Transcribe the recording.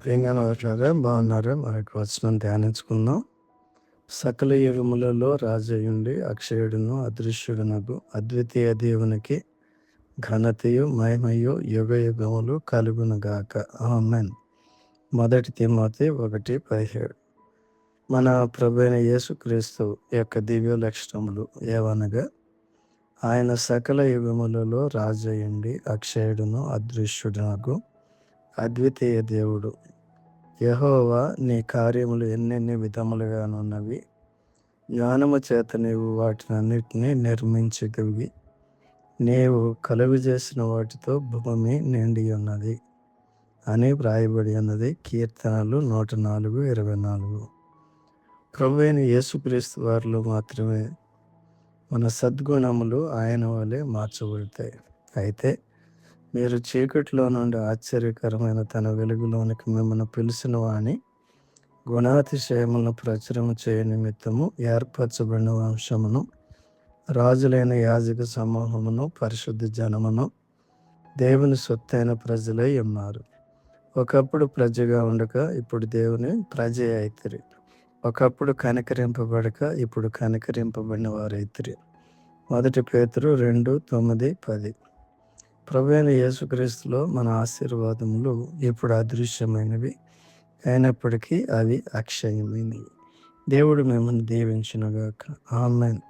ప్రియంగా బాగున్నారు. మనకు వచనం ధ్యానించుకుందాం. సకల యుగములలో రాజయుండి అక్షయుడును అదృశ్యుడునగు అద్వితీయ దేవునికి ఘనతయు మహిమయు యుగ యుగములు కలుగునుగాక. ఆమేన్. 1 తిమోతి 1:17. మన ప్రభువైన యేసుక్రీస్తు యొక్క దివ్య లక్షణములు ఏవనగా, ఆయన సకల యుగములలో రాజయుండి అక్షయుడును అదృశ్యుడునగు అద్వితీయ దేవుడు. యెహోవా, నీ కార్యములు ఎన్నెన్ని విధములుగానున్నవి, జ్ఞానము చేత నీవు వాటినన్నిటినీ నిర్మించగలిగి, నీవు కలుగజేసిన వాటితో భూమి నిండి ఉన్నది అని వ్రాయబడి ఉన్నది. కీర్తనలు 104:24. ప్రభువైన యేసుక్రీస్తు వారిలో మాత్రమే మన సద్గుణములు ఆయన వలె మార్చబడతాయి. అయితే మీరు చీకటిలో నుండి ఆశ్చర్యకరమైన తన వెలుగులోనికి మిమ్మల్ని పిలిచిన వాని గుణాతిశయములను ప్రచురము చేయ నిమిత్తము ఏర్పరచబడిన వంశమును, రాజులైన యాజక సమూహమును, పరిశుద్ధ జనమును, దేవుని సొత్తైన ప్రజలై ఉన్నారు. ఒకప్పుడు ప్రజగా ఉండక ఇప్పుడు దేవుని ప్రజ అయితిరి. ఒకప్పుడు కనికరింపబడక ఇప్పుడు కనికరింపబడిన వారైతిరి. 1 పేతురు 2:9-10. ప్రభువైన యేసుక్రీస్తులో మన ఆశీర్వాదములు ఇప్పుడు అదృశ్యమైనవి, అయినప్పటికీ అవి అక్షయమైనవి. దేవుడు మిమ్మల్ని దీవించునుగాక. ఆమేన్.